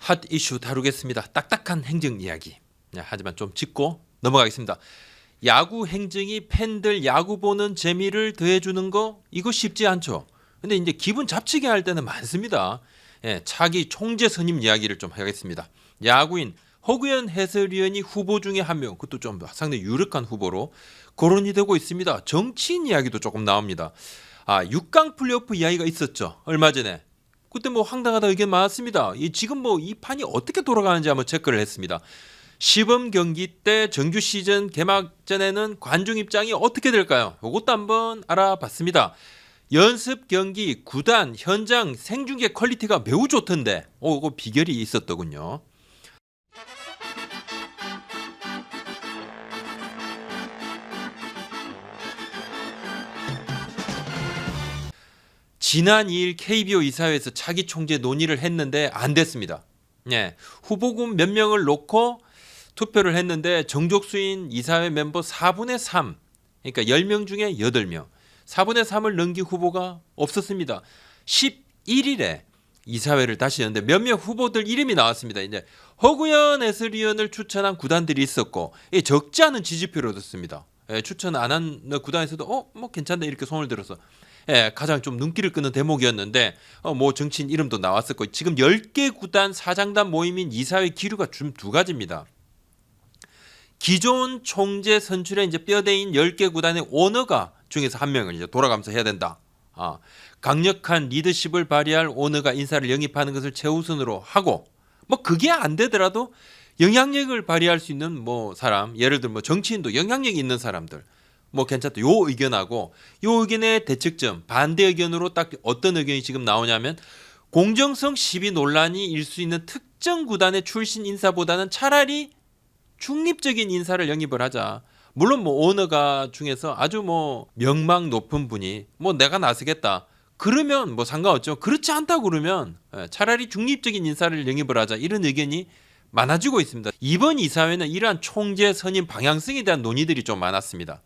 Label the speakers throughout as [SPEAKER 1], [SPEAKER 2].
[SPEAKER 1] 핫 이슈 다루겠습니다. 딱딱한 행정 이야기. 하지만 좀 짚고 넘어가겠습니다. 야구 행정이 팬들 야구 보는 재미를 더해주는 거 이거 쉽지 않죠. 근데 이제 기분 잡치게 할 때는 많습니다. 차기 총재 선임 이야기를 좀 하겠습니다. 야구인 허구현 해설위원이 후보 중에 한 명, 그것도 좀 상당히 유력한 후보로 거론이 되고 있습니다. 정치인 이야기도 조금 나옵니다. 6강 플레이오프 이야기가 있었죠. 얼마 전에. 그때 뭐 황당하다 의견 많았습니다. 지금 뭐 이 판이 어떻게 돌아가는지 한번 체크를 했습니다. 시범 경기 때 정규 시즌 개막 전에는 관중 입장이 어떻게 될까요? 이것도 한번 알아봤습니다. 연습 경기, 구단, 현장, 생중계 퀄리티가 매우 좋던데, 이거 비결이 있었더군요. 지난 2일 KBO 이사회에서 차기 총재 논의를 했는데 안 됐습니다. 후보군 몇 명을 놓고 투표를 했는데 정족수인 이사회 멤버 4분의 3, 그러니까 10명 중에 8명, 4분의 3을 넘긴 후보가 없었습니다. 11일에 이사회를 다시 했는데 몇몇 후보들 이름이 나왔습니다. 이제 허구현 해설위원을 추천한 구단들이 있었고, 적지 않은 지지표를 얻었습니다. 추천 안 한 구단에서도 뭐 괜찮다 이렇게 손을 들어서 가장 좀 눈길을 끄는 대목이었는데, 뭐 정치인 이름도 나왔었고, 지금 10개 구단 사장단 모임인 이사회 기류가 좀 두 가지입니다. 기존 총재 선출에 이제 뼈대인 10개 구단의 오너가 중에서 한 명을 이제 돌아가면서 해야 된다. 강력한 리더십을 발휘할 오너가 인사를 영입하는 것을 최우선으로 하고, 뭐 그게 안 되더라도 영향력을 발휘할 수 있는 뭐 사람, 예를 들면 뭐 정치인도 영향력이 있는 사람들, 뭐 괜찮다. 요 의견하고 요 의견의 대책점, 반대 의견으로 딱 어떤 의견이 지금 나오냐면, 공정성 시비 논란이 일 수 있는 특정 구단의 출신 인사보다는 차라리 중립적인 인사를 영입을 하자. 물론 뭐 오너가 중에서 아주 뭐 명망 높은 분이 뭐 내가 나서겠다 그러면 뭐 상관없죠. 그렇지 않다 그러면 차라리 중립적인 인사를 영입을 하자, 이런 의견이 많아지고 있습니다. 이번 이사회는 이러한 총재 선임 방향성에 대한 논의들이 좀 많았습니다.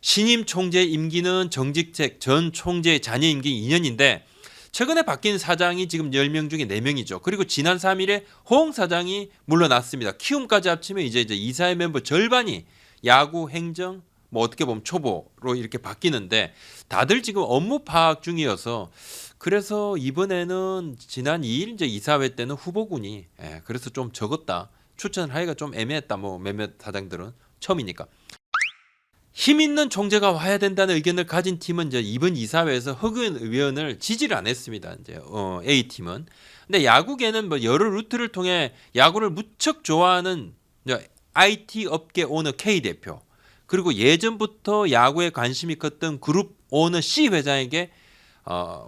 [SPEAKER 1] 신임 총재 임기는 정직책 전 총재의 자녀 임기 2년인데 최근에 바뀐 사장이 지금 10명 중에 4명이죠. 그리고 지난 3일에 호응 사장이 물러났습니다. 키움까지 합치면 이제 이사회 멤버 절반이 야구, 행정, 뭐 어떻게 보면 초보로 이렇게 바뀌는데, 다들 지금 업무 파악 중이어서 그래서 이번에는 지난 2일 이제 이사회 때는 후보군이 그래서 좀 적었다. 추천을 하기가 좀 애매했다. 뭐 몇몇 사장들은 처음이니까. 힘 있는 총재가 와야 된다는 의견을 가진 팀은 이제 이번 이사회에서 허구현 의원을 지지를 안 했습니다. 이제 A팀은. 근데 야구계는 뭐 여러 루트를 통해 야구를 무척 좋아하는 IT 업계 오너 K 대표, 그리고 예전부터 야구에 관심이 컸던 그룹 오너 C 회장에게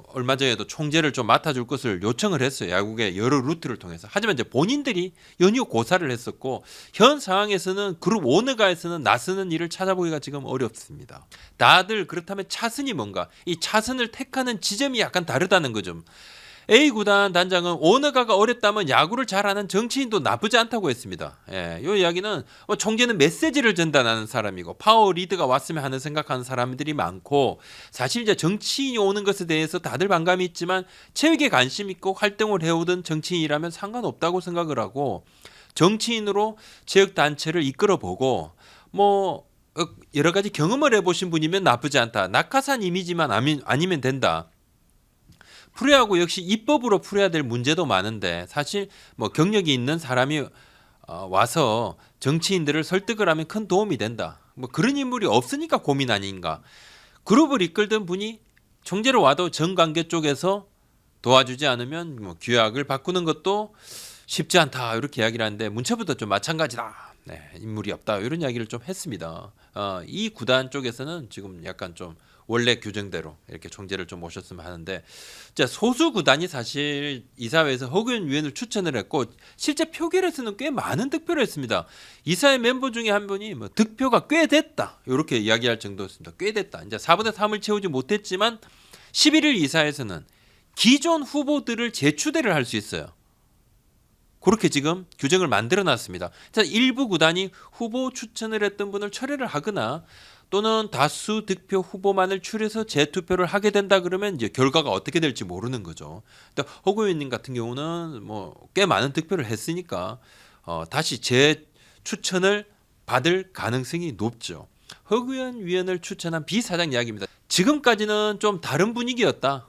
[SPEAKER 1] 얼마 전에도 총재를 좀 맡아줄 것을 요청을 했어요. 야구계 여러 루트를 통해서. 하지만 이제 본인들이 연이어 고사를 했었고, 현 상황에서는 그룹 오너가에서는 나서는 일을 찾아보기가 지금 어렵습니다. 다들 그렇다면 차선이 뭔가, 이 차선을 택하는 지점이 약간 다르다는 거죠. A 구단 단장은 오너가가 어렵다면 야구를 잘하는 정치인도 나쁘지 않다고 했습니다. 이 이야기는 총재는 메시지를 전달하는 사람이고 파워 리드가 왔으면 하는 생각하는 사람들이 많고, 사실 이제 정치인이 오는 것에 대해서 다들 반감이 있지만 체육에 관심 있고 활동을 해오던 정치인이라면 상관없다고 생각을 하고, 정치인으로 체육 단체를 이끌어보고 뭐 여러 가지 경험을 해보신 분이면 나쁘지 않다. 낙하산 이미지만 아니면 된다. 프로야구 역시 입법으로 풀어야 될 문제도 많은데, 사실 뭐 경력이 있는 사람이 와서 정치인들을 설득을 하면 큰 도움이 된다. 뭐 그런 인물이 없으니까 고민 아닌가. 그룹을 이끌던 분이 총재로 와도 정관계 쪽에서 도와주지 않으면 뭐 규약을 바꾸는 것도 쉽지 않다, 이렇게 이야기를 하는데, 문체부도 좀 마찬가지다. 인물이 없다, 이런 이야기를 좀 했습니다. 이 구단 쪽에서는 지금 약간 좀 원래 규정대로 이렇게 총재를 좀 모셨으면 하는데, 소수 구단이 사실 이사회에서 허구현 위원을 추천을 했고, 실제 표결에서는 꽤 많은 득표를 했습니다. 이사회 멤버 중에 한 분이 뭐 득표가 꽤 됐다, 이렇게 이야기할 정도였습니다. 꽤 됐다. 이제 4분의 3을 채우지 못했지만 11일 이사회에서는 기존 후보들을 재추대를 할 수 있어요. 그렇게 지금 규정을 만들어 놨습니다. 일부 구단이 후보 추천을 했던 분을 철회를 하거나 또는 다수 득표 후보만을 추려서 재투표를 하게 된다 그러면 이제 결과가 어떻게 될지 모르는 거죠. 근데 허구 의원님 같은 경우는 뭐 꽤 많은 득표를 했으니까 다시 재추천을 받을 가능성이 높죠. 허구현 위원을 추천한 비사장 이야기입니다. 지금까지는 좀 다른 분위기였다.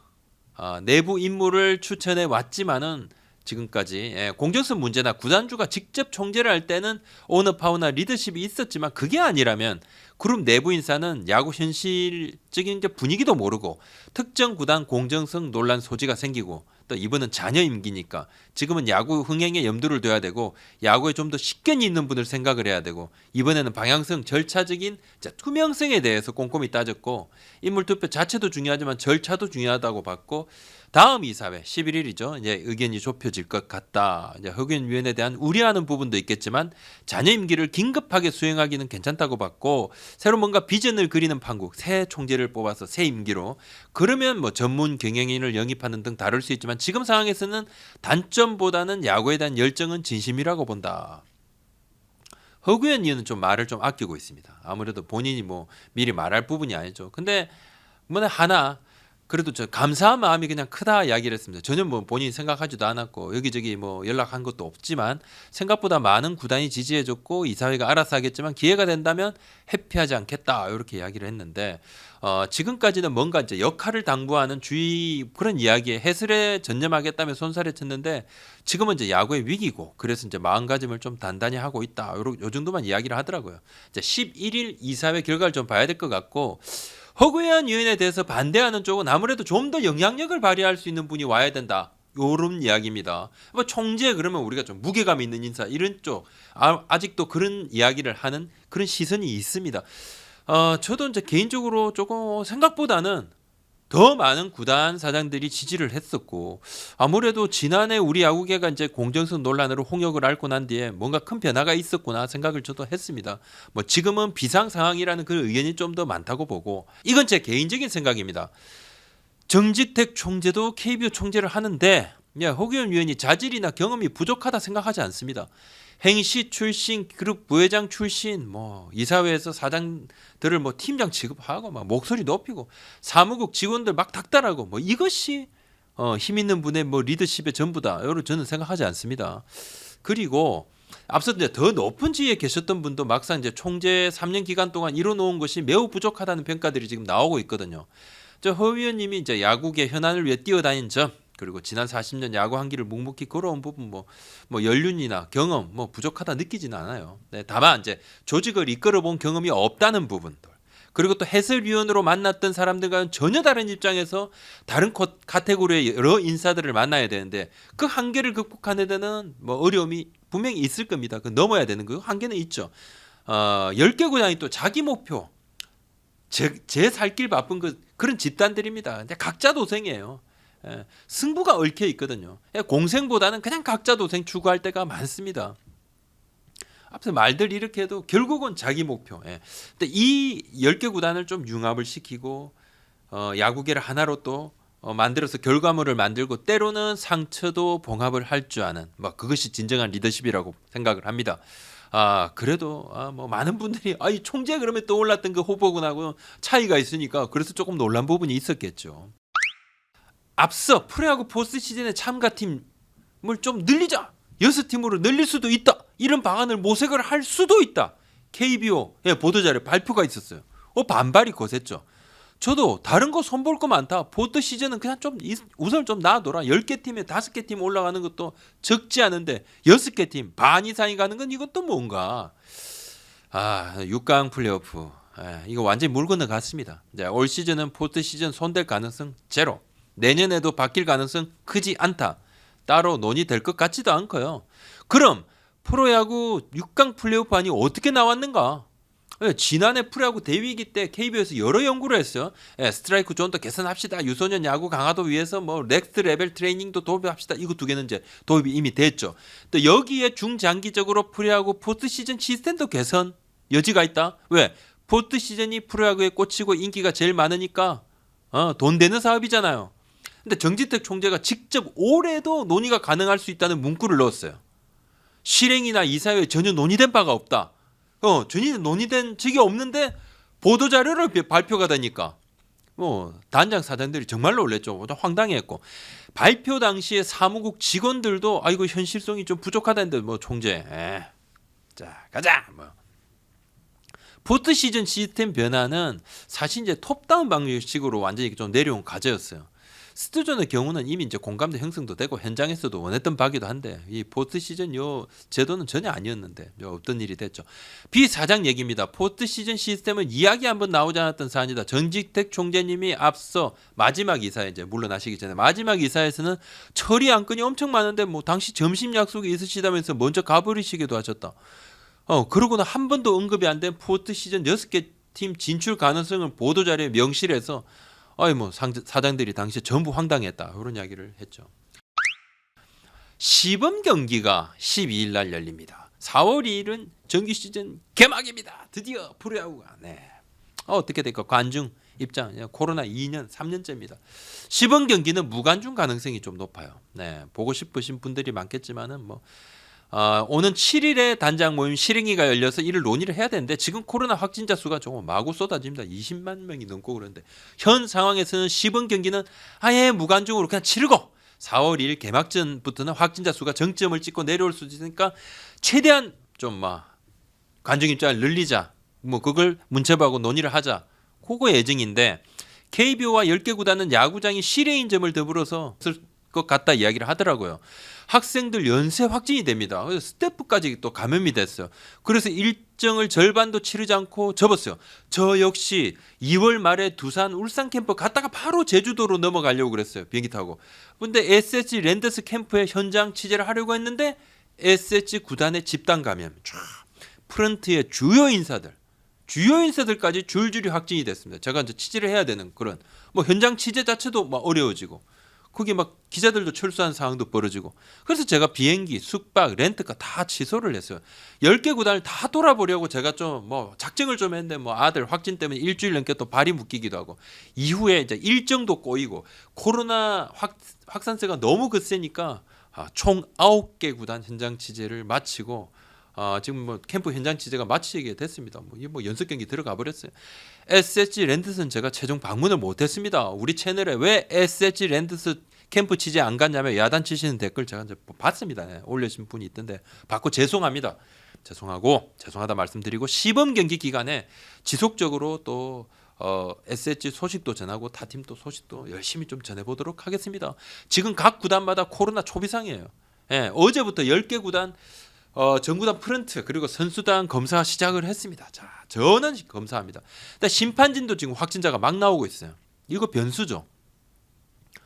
[SPEAKER 1] 내부 인물을 추천해 왔지만은 지금까지 공정성 문제나 구단주가 직접 총재를 할 때는 오너 파워나 리더십이 있었지만 그게 아니라면 그룹 내부 인사는 야구 현실적인 분위기도 모르고 특정 구단 공정성 논란 소지가 생기고 또 이번은 자녀 임기니까 지금은 야구 흥행에 염두를 둬야 되고 야구에 좀 더 식견이 있는 분을 생각을 해야 되고 이번에는 방향성 절차적인 투명성에 대해서 꼼꼼히 따졌고 인물투표 자체도 중요하지만 절차도 중요하다고 봤고 다음 이사회 11일이죠. 이제 의견이 좁혀질 것 같다. 이제 허균위원에 대한 우려하는 부분도 있겠지만 자녀 임기를 긴급하게 수행하기는 괜찮다고 봤고 새로 뭔가 비전을 그리는 판국 새 총재를 뽑아서 새 임기로 그러면 뭐 전문 경영인을 영입하는 등 다룰 수 있지만 지금 상황에서는 단점보다는 야구에 대한 열정은 진심이라고 본다. 허구현 의원은 좀 말을 좀 아끼고 있습니다. 아무래도 본인이 뭐 미리 말할 부분이 아니죠. 근데 뭐 하나 그래도 저 감사한 마음이 그냥 크다 이야기를 했습니다. 전혀 뭐 본인이 생각하지도 않았고 여기저기 뭐 연락한 것도 없지만 생각보다 많은 구단이 지지해줬고 이사회가 알아서 하겠지만 기회가 된다면 회피하지 않겠다 이렇게 이야기를 했는데 지금까지는 뭔가 이제 역할을 당부하는 주의 그런 이야기에 해설에 전념하겠다며 손살에 쳤는데 지금은 이제 야구의 위기고 그래서 이제 마음가짐을 좀 단단히 하고 있다 요 정도만 이야기를 하더라고요. 이제 11일 이사회 결과를 좀 봐야 될 것 같고. 허구현 위원에 대해서 반대하는 쪽은 아무래도 좀 더 영향력을 발휘할 수 있는 분이 와야 된다. 요런 이야기입니다. 뭐 총재 그러면 우리가 좀 무게감 있는 인사 이런 쪽 아직도 그런 이야기를 하는 그런 시선이 있습니다. 저도 이제 개인적으로 조금 생각보다는 더 많은 구단 사장들이 지지를 했었고 아무래도 지난해 우리 야구계가 이제 공정성 논란으로 홍역을 앓고 난 뒤에 뭔가 큰 변화가 있었구나 생각을 저도 했습니다. 뭐 지금은 비상 상황이라는 그 의견이 좀 더 많다고 보고 이건 제 개인적인 생각입니다. 정지택 총재도 KBO 총재를 하는데 허규현 위원이 자질이나 경험이 부족하다 생각하지 않습니다. 행시 출신, 그룹 부회장 출신, 뭐 이사회에서 사장들을 뭐 팀장 취급하고 막 목소리 높이고 사무국 직원들 막 닥달하고 뭐 이것이 힘 있는 분의 뭐 리더십의 전부다. 이런 저는 생각하지 않습니다. 그리고 앞서 이제 더 높은 지위에 계셨던 분도 막상 이제 총재 3년 기간 동안 이뤄놓은 것이 매우 부족하다는 평가들이 지금 나오고 있거든요. 허 의원님이 이제 야구계 현안을 위해 뛰어다닌 점. 그리고 지난 40년 야구 한기를 묵묵히 걸어온 부분 뭐 연륜이나 경험 뭐 부족하다 느끼지는 않아요. 네, 다만 이제 조직을 이끌어본 경험이 없다는 부분들. 그리고 또 해설위원으로 만났던 사람들과는 전혀 다른 입장에서 다른 카테고리의 여러 인사들을 만나야 되는데 그 한계를 극복하는 데는 뭐 어려움이 분명히 있을 겁니다. 그 넘어야 되는 그 한계는 있죠. 10개 구단이 또 자기 목표 제 살 길 바쁜 그런 집단들입니다. 근데 각자 도생이에요. 승부가 얽혀 있거든요. 공생보다는 그냥 각자 도생 추구할 때가 많습니다. 앞서 말들 이렇게 해도 결국은 자기 목표. 근데 이 10개 구단을 좀 융합을 시키고 야구계를 하나로 또 만들어서 결과물을 만들고 때로는 상처도 봉합을 할 줄 아는 뭐 그것이 진정한 리더십이라고 생각을 합니다. 그래도 뭐 많은 분들이 이 총재 그러면 떠올랐던 그 후보군하고 차이가 있으니까 그래서 조금 놀란 부분이 있었겠죠. 앞서 프로야구 포스트 시즌의 참가팀을 좀 늘리자. 6팀으로 늘릴 수도 있다. 이런 방안을 모색을 할 수도 있다. KBO의 보도자료 발표가 있었어요. 반발이 거셌죠. 저도 다른 거 손볼 거 많다. 포스트 시즌은 그냥 좀 우선 좀 놔둬라. 10개 팀에 5개 팀 올라가는 것도 적지 않은데 6개 팀 반 이상이 가는 건 이것도 뭔가 6강 플레이오프 이거 완전히 물 건너갔습니다. 올 시즌은 포스트 시즌 손댈 가능성 제로. 내년에도 바뀔 가능성 크지 않다. 따로 논의될 것 같지도 않고요. 그럼 프로야구 6강 플레이오프안이 어떻게 나왔는가? 지난해 프로야구 대위기 때 KBO에서 여러 연구를 했어요. 스트라이크 존도 개선합시다. 유소년 야구 강화도 위해서 뭐 넥스트 레벨 트레이닝도 도입합시다. 이거 두 개는 이제 도입이 이미 됐죠. 또 여기에 중장기적으로 프로야구 포스트 시즌 시스템도 개선 여지가 있다. 왜? 포스트 시즌이 프로야구에 꽂히고 인기가 제일 많으니까 돈 되는 사업이잖아요. 근데 정지택 총재가 직접 올해도 논의가 가능할 수 있다는 문구를 넣었어요. 실행이나 이사회에 전혀 논의된 바가 없다. 전혀 논의된 적이 없는데 보도 자료를 발표가 되니까 뭐 단장 사장들이 정말 놀랬죠. 황당했고 발표 당시에 사무국 직원들도 아이고 현실성이 좀 부족하다는데 뭐 총재, 자 가자. 뭐 포트 시즌 시스템 변화는 사실 이제 톱다운 방식으로 완전히 좀 내려온 과제였어요. 스튜전의 경우는 이미 이제 공감대 형성도 되고 현장에서도 원했던 바기도 한데 이 포트 시즌 요 제도는 전혀 아니었는데 어떤 일이 됐죠. 비사장 얘기입니다. 포트 시즌 시스템은 이야기 한번 나오지 않았던 사안이다. 정직택 총재님이 앞서 마지막 이사에 이제 물러나시기 전에 마지막 이사에서는 처리 안건이 엄청 많은데 뭐 당시 점심 약속이 있으시다면서 먼저 가버리시기도 하셨다. 그러고는 한 번도 언급이 안 된 포트 시즌 6개 팀 진출 가능성을 보도자료에 명시해서 뭐 사장들이 당시에 전부 황당했다. 이런 이야기를 했죠. 시범 경기가 12일 날 열립니다. 4월 2일은 정규 시즌 개막입니다. 드디어 프로야구가. 어떻게 될까? 관중 입장. 코로나 2년, 3년째입니다. 시범 경기는 무관중 가능성이 좀 높아요. 보고 싶으신 분들이 많겠지만은 오는 7일에 단장 모임 실행위가 열려서 이를 논의를 해야 되는데 지금 코로나 확진자 수가 조금 마구 쏟아집니다. 20만 명이 넘고 그러는데 현 상황에서는 시범 경기는 아예 무관중으로 그냥 치르고 4월 2일 개막전부터는 확진자 수가 정점을 찍고 내려올 수 있으니까 최대한 좀 관중 입장을 늘리자. 그걸 문체부하고 논의를 하자. 그거 예정인데 KBO와 10개 구단은 야구장이 실외인 점을 더불어서 쓸 것 같다 이야기를 하더라고요. 학생들 연세 확진이 됩니다. 그래서 스태프까지 또 감염이 됐어요. 그래서 일정을 절반도 치르지 않고 접었어요. 저 역시 2월 말에 두산 울산 캠프 갔다가 바로 제주도로 넘어가려고 그랬어요. 비행기 타고. 근데 SSG 랜더스 캠프에 현장 취재를 하려고 했는데 SSG 구단의 집단 감염. 프런트의 주요 인사들까지 줄줄이 확진이 됐습니다. 제가 이제 취재를 해야 되는 그런 현장 취재 자체도 어려워지고 거기 기자들도 철수한 상황도 벌어지고 그래서 제가 비행기, 숙박, 렌트카 다 취소를 했어요. 10개 구단을 다 돌아보려고 제가 좀 작정을 좀 했는데 아들 확진 때문에 일주일 넘게 또 발이 묶이기도 하고 이후에 이제 일정도 꼬이고 코로나 확산세가 너무 거세니까 총 9개 구단 현장 취재를 마치고 지금 캠프 현장 취재가 마치게 됐습니다. 연습 경기 들어가 버렸어요. SSG 랜드스는 제가 최종 방문을 못했습니다. 우리 채널에 왜 SSG 랜드스 캠프 취재 안 갔냐면 야단치시는 댓글 제가 이제 봤습니다. 올려주신 분이 있던데 받고 죄송하다 말씀드리고 시범 경기 기간에 지속적으로 또 SSG 소식도 전하고 타 팀도 소식도 열심히 좀 전해보도록 하겠습니다. 지금 각 구단마다 코로나 초비상이에요. 어제부터 10개 구단 전구단 프런트 그리고 선수단 검사 시작을 했습니다. 자, 저는 검사합니다. 근데 심판진도 지금 확진자가 막 나오고 있어요. 이거 변수죠.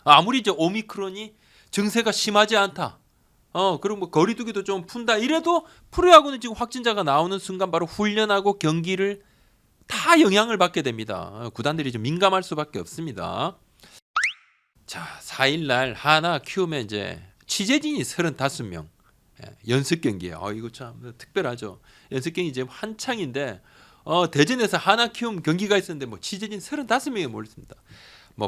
[SPEAKER 1] 아무리 이제 오미크론이 증세가 심하지 않다. 그리고 거리두기도 좀 푼다. 이래도 프로야구는 지금 확진자가 나오는 순간 바로 훈련하고 경기를 다 영향을 받게 됩니다. 구단들이 좀 민감할 수밖에 없습니다. 자, 4일 날 하나 키우면 이제 취재진이 35명. 연습 경기예요. 이거 참 특별하죠. 연습 경기 지금 한창인데 대전에서 하나 키움 경기가 있었는데 취재진 35명이 몰렸습니다.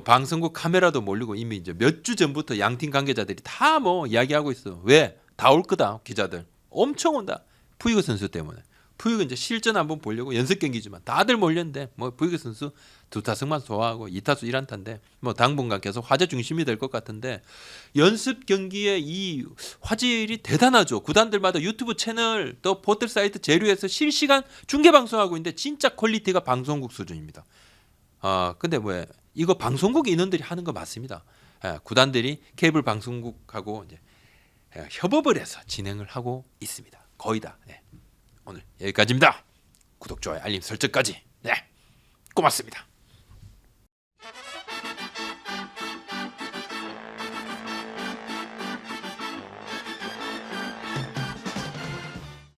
[SPEAKER 1] 방송국 카메라도 몰리고 이미 이제 몇 주 전부터 양팀 관계자들이 다 이야기하고 있어. 왜? 다 올 거다. 기자들 엄청 온다. 푸이그 선수 때문에. 푸이그 이제 실전 한번 보려고 연습 경기지만 다들 몰렸는데 푸이그 선수 2타석만 소화하고 2타수 1안타인데 당분간 계속 화제 중심이 될 것 같은데 연습 경기의 이 화질이 대단하죠. 구단들마다 유튜브 채널 또 포털 사이트 제휴해서 실시간 중계 방송하고 있는데 진짜 퀄리티가 방송국 수준입니다. 근데 이거 방송국 인원들이 하는 거 맞습니다. 구단들이 케이블 방송국하고 이제 협업을 해서 진행을 하고 있습니다. 거의 다. 오늘 여기까지입니다. 구독, 좋아요, 알림 설정까지. 고맙습니다.